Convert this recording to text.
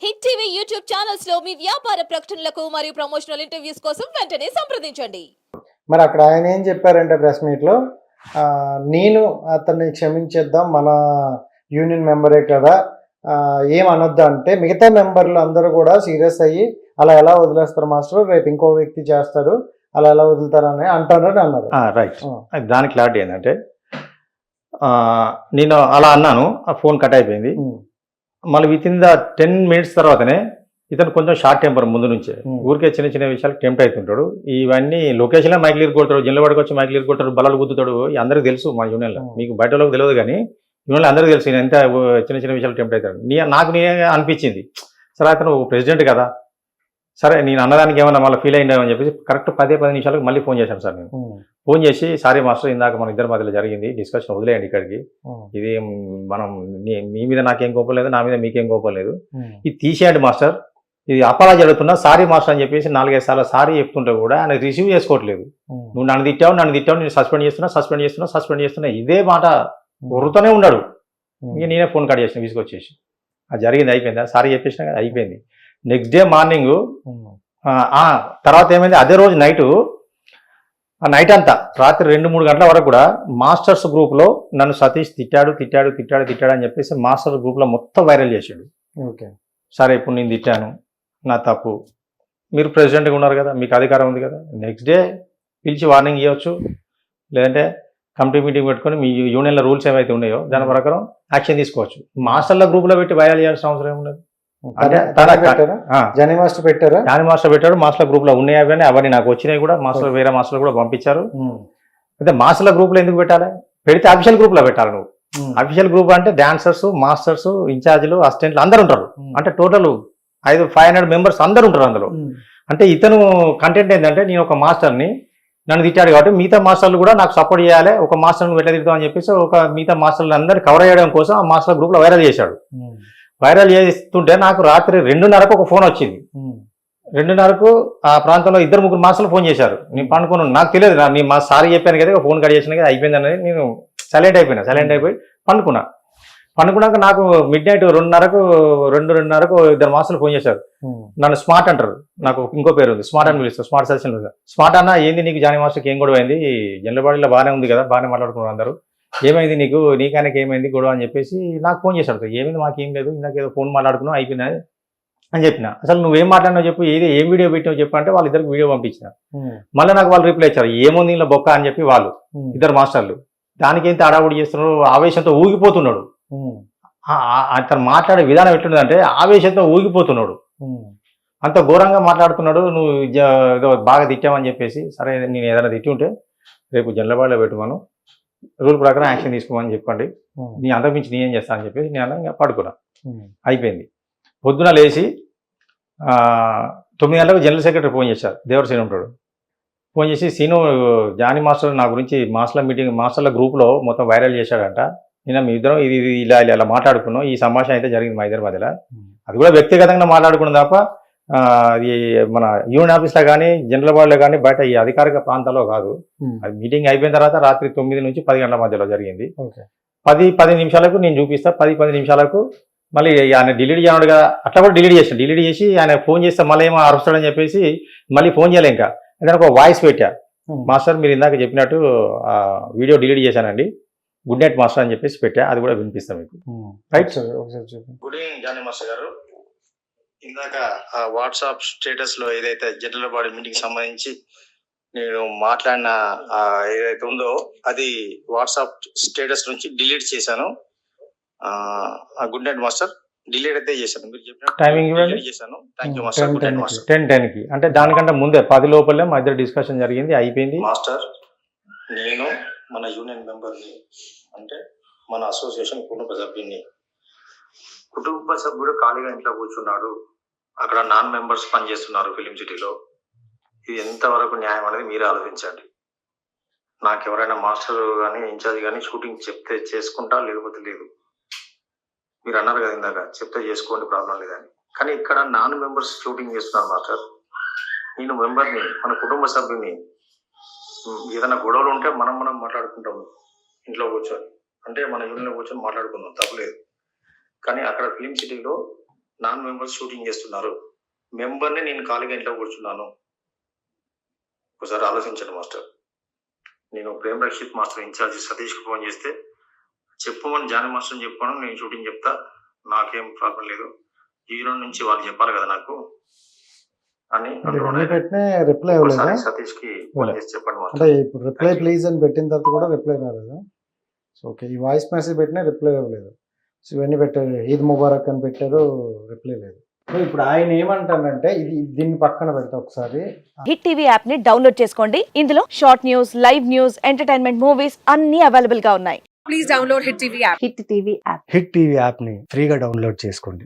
Hit TV YouTube channels లో మీ వ్యాపార ప్రకటనలకు మరియు ప్రమోషనల్ ఇంటర్వ్యూస్ కోసం వెంటనే సంప్రదించండి. మరి అక్కడ ఆయన ఏం చెప్పారంటే ప్రెస్ మీట్లో నేను అతన్ని క్షమించేద్దాం, మన యూనియన్ మెంబరే కదా, ఏం అనొద్దు అంటే మిగతా మెంబర్లు అందరూ కూడా సీరియస్ అయ్యి అలా ఎలా వదిలేస్తారు మాస్టర్, రేపు ఇంకో వ్యక్తి చేస్తాడు, అలా ఎలా వదులుతారని అంటారని అన్నారు. రైట్. దాని క్లారిటీ ఏంటంటే నేను అలా అన్నాను, ఆ ఫోన్ కట్ అయిపోయింది. మళ్ళీ విత్ ఇన్ ద 10 minutes తర్వాతనే ఇతను కొంచెం షార్ట్ టెంపర్ ముందు నుంచే ఊరికే చిన్న చిన్న విషయాలు టెంప్ట్ అవుతుంటాడు. ఇవన్నీ లొకేషన్లో మైక్ లీర్ కొడతాడు, జిల్లవాడికి వచ్చి మైక్ లీర్ కొడతాడు, బలాలు గుద్దుతాడు. అందరికీ తెలుసు మా యూనియన్లో, మీకు బయట వాళ్ళకి తెలియదు కానీ యూనియన్లో అందరికీ తెలుసు నేను ఎంత చిన్న చిన్న విషయాలు టెంప్ట్ అవుతాడు. నాకు నేనే అనిపించింది, సరే అతను ప్రెసిడెంట్ కదా, సరే నేను అన్నదానికి ఏమన్నా మళ్ళీ ఫీల్ అయిందని చెప్పేసి కరెక్ట్ 10 నిమిషాలకు మళ్ళీ ఫోన్ చేశాను సార్. నేను ఫోన్ చేసి, సారీ మాస్టర్, ఇందాక మన ఇద్దరి మధ్యలో జరిగింది, డిస్కషన్ వదిలేయండి ఇక్కడికి, ఇది మనం మీ మీద నాకేం కోపం లేదు, నా మీద మీకేం కోపం లేదు, ఇది తీసేయండి మాస్టర్, ఇది అపాలజీ అడుగుతున్నా, సారీ మాస్టర్ అని చెప్పేసి 4-5 సార్లు సారీ చెప్తుంటే కూడా ఆయన రిసీవ్ చేసుకోవట్లేదు. నువ్వు నన్ను తిట్టావు నేను సస్పెండ్ చేస్తున్నా ఇదే మాట వరుతూనే ఉన్నాడు. ఇక నేనే ఫోన్ కట్ చేసిన తీసుకొచ్చేసి, అది జరిగింది, అయిపోయింది, సారీ చెప్పేసినా కదా, అయిపోయింది. నెక్స్ట్ డే మార్నింగ్ తర్వాత ఏమైంది, అదే రోజు నైట్ అంతా రాత్రి 2-3 గంటల వరకు కూడా మాస్టర్స్ గ్రూప్లో నన్ను సతీష్ తిట్టాడు అని చెప్పేసి మాస్టర్స్ గ్రూప్లో మొత్తం వైరల్ చేసాడు. ఓకే, సరే ఇప్పుడు నేను తిట్టాను, నా తప్పు, మీరు ప్రెసిడెంట్గా ఉన్నారు కదా, మీకు అధికారం ఉంది కదా, నెక్స్ట్ డే పిలిచి వార్నింగ్ ఇవ్వచ్చు, లేదంటే కమిటీ మీటింగ్ పెట్టుకొని మీ యూనియన్ల రూల్స్ ఏవైతే ఉన్నాయో దాని ప్రకారం యాక్షన్ తీసుకోవచ్చు. మాస్టర్ల గ్రూప్లో పెట్టి వైరల్ చేయాల్సిన అవసరం ఏముండదు. అంటే జానీ మాస్టర్ పెట్టాడు, మాస్టర్ల గ్రూప్ లో ఉన్నాయి అవన్నీ నాకు వచ్చినాయి కూడా, మాస్టర్ వేరే మాస్టర్లు కూడా పంపించారు. అయితే మాస్టర్ల గ్రూప్ లో ఎందుకు పెట్టాలి, పెడితే అఫీషియల్ గ్రూప్ లో పెట్టాలి. నువ్వు అఫీషియల్ గ్రూప్ అంటే డాన్సర్స్, మాస్టర్స్, ఇన్ఛార్జీలు, అసిస్టెంట్లు అందరు ఉంటారు. అంటే టోటల్ 500 మెంబర్స్ అందరు ఉంటారు అందులో. అంటే ఇతను కంటెంట్ ఏంటంటే, నేను ఒక మాస్టర్ని, నన్ను తిట్టాడు కాబట్టి మిగతా మాస్టర్లు కూడా నాకు సపోర్ట్ చేయాలి, ఒక మాస్టర్ నువ్వు ఎట్లా తిడతావు అని చెప్పేసి ఒక మిగతా మాస్టర్లు అందరినీ కవర్ చేయడం కోసం ఆ మాస్టర్ గ్రూప్ లో వైరల్ చేశాడు. వైరల్ చేస్తుంటే నాకు రాత్రి 2:30కు ఒక ఫోన్ వచ్చింది. 2:30కు ఆ ప్రాంతంలో 2-3 మాస్టర్లు ఫోన్ చేశారు. నేను పండుకున్నాను, నాకు తెలియదు, నేను మా సారీ చెప్పాను కదా, ఫోన్ కట్ చేసిన కదా, అయిపోయింది అనేది నేను సైలెంట్ అయిపోయి పండుకున్నాక నాకు మిడ్ నైట్ 2:30కు 2:30కు మాస్టర్లు ఫోన్ చేశారు. నన్ను స్మార్ట్ అంటారు, నాకు ఇంకో పేరు ఉంది, స్మార్ట్ అని పిలుస్తారు, స్మార్ట్ సజెషన్. స్మార్ట్ అన్న ఏంది నీకు, జానీ మాస్టర్కి ఏం గొడవ అయింది, జనరల్ బాగానే ఉంది కదా, బాగానే మాట్లాడుకున్నారు అందరూ, ఏమైంది నీకాయనకి ఏమైంది గొడవ అని చెప్పేసి నాకు ఫోన్ చేశాడు. ఏమైంది మాకేం లేదు, ఇందాకేదో ఫోన్ మాట్లాడుకున్నావు అయిపోయింది అని చెప్పిన. అసలు నువ్వేం మాట్లాడినావు చెప్పు, ఏం వీడియో పెట్టినావు చెప్పు అంటే వాళ్ళిద్దరికి వీడియో పంపించిన. మళ్ళీ నాకు వాళ్ళు రిప్లై ఇచ్చారు, ఏముంది ఇలా బొక్క అని చెప్పి వాళ్ళు 2 మాస్టర్లు. దానికి ఏంటి అడావుడి చేస్తున్నారు, ఆవేశంతో ఊగిపోతున్నాడు. అతను మాట్లాడే విధానం ఎట్లుందంటే ఆవేశంతో ఊగిపోతున్నాడు, అంత ఘోరంగా మాట్లాడుతున్నాడు. నువ్వు ఏదో బాగా తిట్టామని చెప్పేసి, సరే నేను ఏదైనా తిట్టి ఉంటే రేపు జనరల్ పెట్టుకోను, రూల్ ప్రకారం యాక్షన్ తీసుకోమని చెప్పండి, నీ అంతకుమించి నేనేం చేస్తా అని చెప్పేసి నేను ఇంకా పడుకున్నా. అయిపోయింది. పొద్దున లేచి 9 గంటలకు జనరల్ సెక్రటరీ ఫోన్ చేశారు, దేవరసేన ఉంటాడు. ఫోన్ చేసి, సీను జానీ మాస్టర్ నా గురించి మాస్టర్ల గ్రూప్లో మొత్తం వైరల్ చేశాడంట, నేను మీ ఇద్దరం ఇది ఇలా మాట్లాడుకున్నాం, ఈ సంభాషణ అయితే జరిగింది మా ఇద్దరి మధ్యలో, అది కూడా వ్యక్తిగతంగా మాట్లాడుకున్నాం తప్ప అది మన యూనియన్ ఆఫీస్లో కానీ జనరల్ బాడీలో కానీ బయట ఈ అధికారిక ప్రాంతాల్లో కాదు. అది మీటింగ్ అయిపోయిన తర్వాత రాత్రి 9 నుంచి 10 గంటల మధ్యలో జరిగింది. 10 నిమిషాలకు నేను చూపిస్తా, 10 నిమిషాలకు మళ్ళీ ఆయన డిలీట్ చేయడు కదా, అట్లా కూడా డిలీట్ చేసి ఆయన ఫోన్ చేస్తే మళ్ళీ ఏమో అరుస్తాడని చెప్పేసి మళ్ళీ ఫోన్ చేయలే. ఇంకా అంటే ఒక వాయిస్ పెట్టా, మాస్టర్ మీరు ఇందాక చెప్పినట్టు వీడియో డిలీట్ చేశానండి, గుడ్ నైట్ మాస్టర్ అని చెప్పేసి పెట్టా, అది కూడా వినిపిస్తాం మీకు. Right sir, good evening Jani master గారు. ఇందాక వాట్సాప్ స్టేటస్ లో ఏదైతే జనరల్ బాడీ మీటింగ్ సంబంధించి నేను మాట్లాడిన ఏదైతే ఉందో అది వాట్సాప్ స్టేటస్ నుంచి డిలీట్ చేశాను. గుడ్ నైట్ మాస్టర్, డిలీట్ అయితే చేశాను, మీరు చెప్పిన టైమింగ్ చేశాను. Thank you master. Good night master. 10:10కి అంటే దానికంటే ముందే 10 లోపలే మా ఇద్దరు డిస్కషన్ జరిగింది, అయిపోయింది. మాస్టర్, నేను మన యూనియన్ మెంబర్ని, అంటే మన అసోసియేషన్ కుటుంబ సభ్యుడు ఖాళీగా ఇంట్లో కూర్చున్నాడు, అక్కడ నాన్ మెంబర్స్ పనిచేస్తున్నారు ఫిలిం సిటీలో, ఇది ఎంతవరకు న్యాయం అనేది మీరే ఆలోచించండి. నాకు ఎవరైనా మాస్టర్ కానీ ఇన్ఛార్జ్ కానీ షూటింగ్ చెప్తే చేసుకుంటా, లేకపోతే లేదు. మీరు అన్నారు కదా ఇందాక, చెప్తే చేసుకోండి ప్రాబ్లం లేదని, కానీ ఇక్కడ నాన్ మెంబర్స్ షూటింగ్ చేస్తున్నారు మాస్టర్. నేను మెంబర్ని, మన కుటుంబ సభ్యుని, ఏదైనా గొడవలు ఉంటే మనం మాట్లాడుకుంటాం ఇంట్లో కూర్చొని, అంటే మన యూనియన్లో కూర్చొని మాట్లాడుకుందాం, తప్పలేదు. కానీ అక్కడ ఫిలిం సిటీలో నాన్ మెంబర్స్ షూటింగ్ చేస్తున్నారు, మెంబర్ని నేను ఖాళీగా ఇంట్లో కూర్చున్నాను. ఒకసారి ఆలోచించండి మాస్టర్. నేను ప్రేమ్ రక్షిత్ మాస్టర్ ఇన్ఛార్జి సతీష్కి ఫోన్ చేస్తే చెప్పమని జానీ మాస్టర్ చెప్పాను, నేను షూటింగ్ చెప్తా, నాకేం ప్రాబ్లం లేదు, హీరో నుంచి వాళ్ళు చెప్పాలి కదా నాకు అని పెట్టిన రిప్లై ఇవ్వలేదా? సతీష్ కి ఫోన్ చేసి చెప్పండి మాస్టర్. అంటే ఇప్పుడు రిప్లై ప్లీజ్ అని పెట్టిన తర్వాత కూడా రిప్లై రాలేదా? సో ఓకే, ఈ వాయిస్ మెసేజ్ పెట్టినా రిప్లై ఇవ్వలేదు. సో ఇవన్నీ పెట్టారు, ఈద్ ముబారక్ అని పెట్టారు, రిప్లై లేదు. సో ఇప్పుడు ఆయన ఏమంటానంటే దీన్ని పక్కన పెడతా ఒకసారి. హిట్ టీవీ యాప్ ని డౌన్లోడ్ చేసుకోండి. ఇందులో short news, live news, entertainment movies అన్ని అవైలబుల్ గా ఉన్నాయి. Please download Hit TV app. Hit TV app hit TV యాప్ని ఫ్రీగా డౌన్లోడ్ చేసుకోండి.